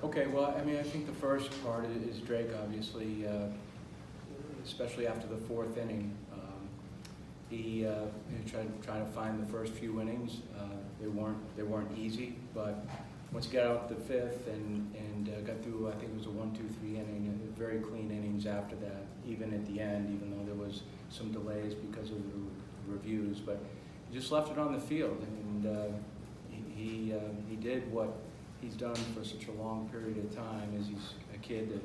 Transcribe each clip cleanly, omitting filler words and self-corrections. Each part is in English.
Okay, well, I mean, I think the first part is Drake, obviously, especially after the fourth inning. He tried to find the first few innings. They weren't easy, but once he got out the fifth and got through, I think it was a 1, 2, 3 inning, very clean innings after that, even at the end, even though there was some delays because of the reviews, but he just left it on the field, and he did what he's done for such a long period of time. Is he's a kid that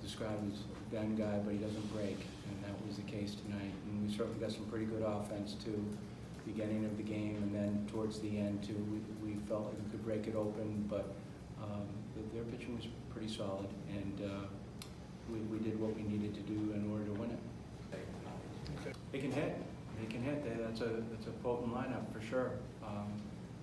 described as a gun guy, but he doesn't break, and that was the case tonight. And we certainly got some pretty good offense too, beginning of the game, and then towards the end too. We felt like we could break it open, but their pitching was pretty solid, and we did what we needed to do in order to win it. Okay. They can hit. They can hit. That's a potent lineup for sure.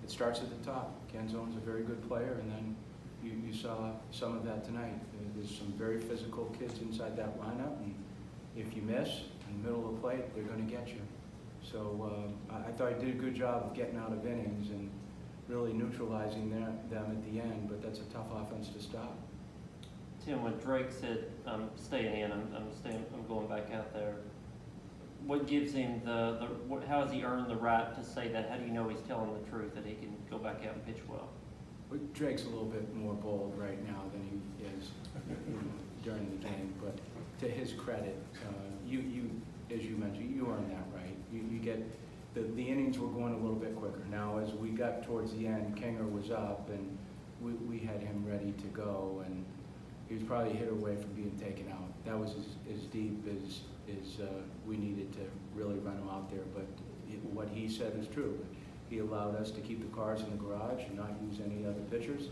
It starts at the top. Canzone's a very good player, and then you saw some of that tonight. There's some very physical kids inside that lineup, and if you miss in the middle of the plate, they're going to get you. So I thought he did a good job of getting out of innings and really neutralizing them at the end, but that's a tough offense to stop. Tim, when Drake said, I'm staying in, I'm going back out there, what gives him how has he earned the right to say that? How do you know he's telling the truth, that he can go back out and pitch well? Drake's a little bit more bold right now than he is during the game, but to his credit, you as you mentioned, you earned that right. You get the innings were going a little bit quicker. Now, as we got towards the end, Kinger was up, and we had him ready to go, and he was probably a hit away from being taken out. That was as deep as we needed to really run him out there. But what he said is true. He allowed us to keep the cars in the garage and not use any other pitchers,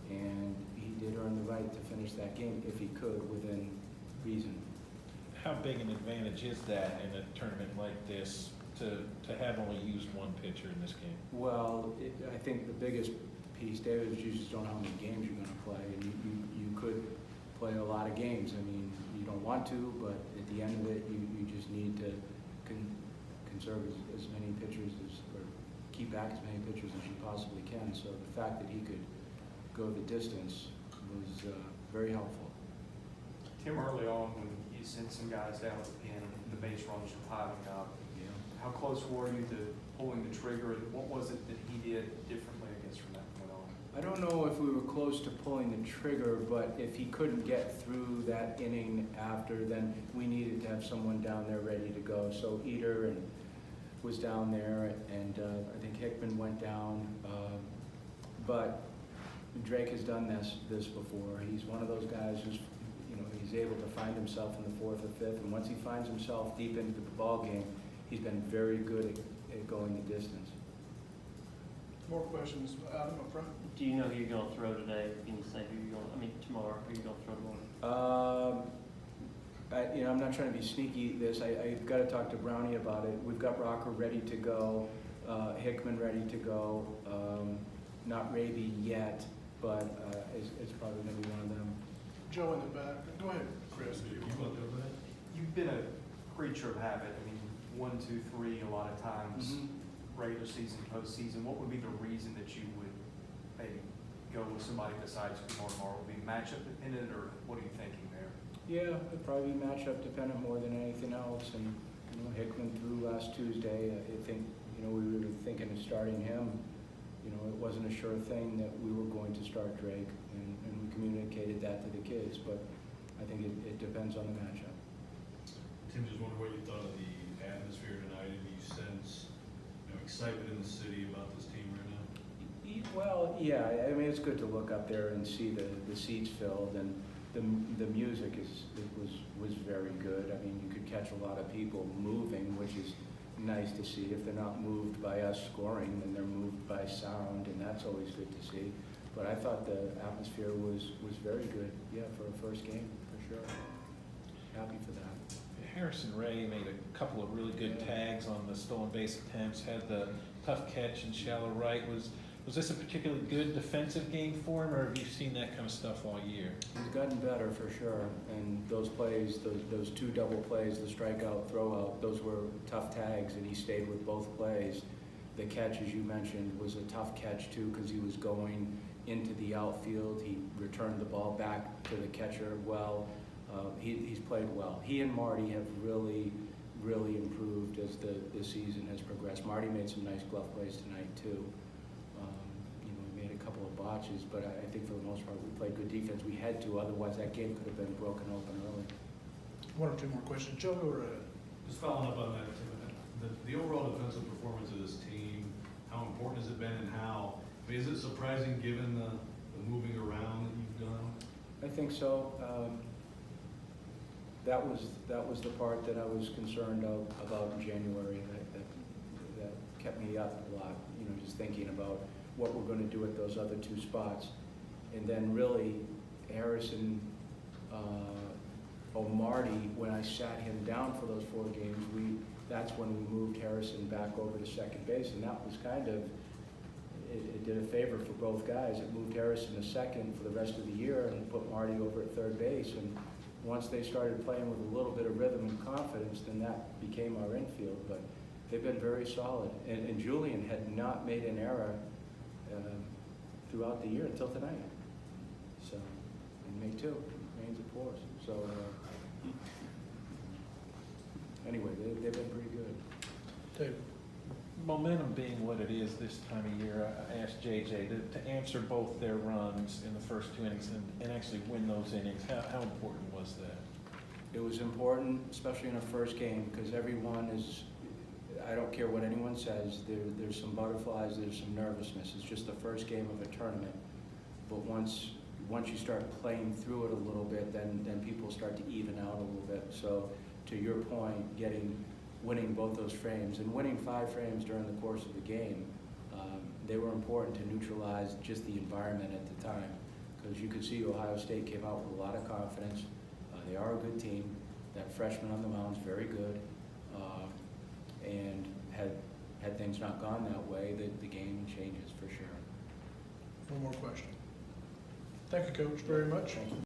and he did earn the right to finish that game if he could within reason. How big an advantage is that in a tournament like this to have only used one pitcher in this game? Well, I think the biggest piece, David, is you just don't know how many games you're going to play, and you could play a lot of games. I mean, you don't want to, but at the end of it, you just need to conserve as many pitchers or keep back as many pitchers as you possibly can. So the fact that he could go the distance was very helpful. Tim, early on when you sent some guys down to the pen and the base runners were piling up, how close were you to pulling the trigger, and what was it that he did differently, I guess, from that point on? I don't know if we were close to pulling the trigger, but if he couldn't get through that inning after, then we needed to have someone down there ready to go. So Eater was down there, and I think Hickman went down, but Drake has done this before. He's one of those guys who's, he's able to find himself in the fourth or fifth, and once he finds himself deep into the ball game, he's been very good at going the distance. More questions, Adam up front. Do you know who you're going to throw today? Can you say tomorrow, who you're going to throw tomorrow? I'm not trying to be sneaky I've got to talk to Brownie about it. We've got Rocker ready to go, Hickman ready to go, not Raby yet, but it's probably going to be one of them. Joe in the back. Go ahead, Chris. You've been a creature of habit. I mean, 1, 2, 3, a lot of times, regular season, postseason. What would be the reason that you would maybe go with somebody besides Kumar tomorrow? Would it be matchup dependent, or what are you thinking there? Yeah, it'd probably be matchup dependent more than anything else. And Hickman threw last Tuesday. I think we were thinking of starting him. It wasn't a sure thing that we were going to start Drake, and we communicated that to the kids. But I think it depends on the matchup. Tim, just wonder what you thought of the atmosphere tonight. Do you sense excitement in the city about this team right now? Well, yeah. I mean, it's good to look up there and see the seats filled, and the music was very good. I mean, you could catch a lot of people moving, which is nice to see. If they're not moved by us scoring, then they're moved by sound, and that's always good to see. But I thought the atmosphere was very good, for a first game, for sure. Happy for that. Harrison Ray made a couple of really good tags on the stolen base attempts, had the tough catch in shallow right. Was this a particularly good defensive game for him, or have you seen that kind of stuff all year? He's gotten better for sure, and those plays, those 2 double plays, the strikeout, throwout, those were tough tags, and he stayed with both plays. The catch, as you mentioned, was a tough catch too, because he was going into the outfield. He returned the ball back to the catcher well. He's played well. He and Marty have really improved as the season has progressed. Marty made some nice glove plays tonight too. We made a couple of botches, but I think for the most part we played good defense. We had to, otherwise that game could have been broken open early. One or two more questions. Joe or Just following up on that, Tim, the overall defensive performance of this team, how important has it been and how, I mean, is it surprising given the moving around that you've done? I think so. That was the part that I was concerned about in January. That kept me up a lot. Just thinking about what we're going to do at those other two spots, and then really Harrison, Marty. When I sat him down for those 4 games, that's when we moved Harrison back over to second base, and that was kind of. It did a favor for both guys. It moved Harrison to second for the rest of the year and put Marty over at third base. And once they started playing with a little bit of rhythm and confidence, then that became our infield. But they've been very solid. And Julian had not made an error throughout the year until tonight. So, and me too. Rains it pours. So, anyway, they've been pretty good. Dave? Momentum being what it is this time of year, I asked JJ to answer both their runs in the first 2 innings and actually win those innings. How important was that? It was important, especially in our first game, because everyone is, I don't care what anyone says, there's some butterflies, there's some nervousness. It's just the first game of a tournament. But once you start playing through it a little bit, then people start to even out a little bit. So to your point, winning both those frames and winning 5 frames during the course of the game, they were important to neutralize just the environment at the time, because you could see Ohio State came out with a lot of confidence. They are a good team. That freshman on the mound is very good, and had things not gone that way, the game changes for sure. One more question. Thank you, Coach, very much. Thank you.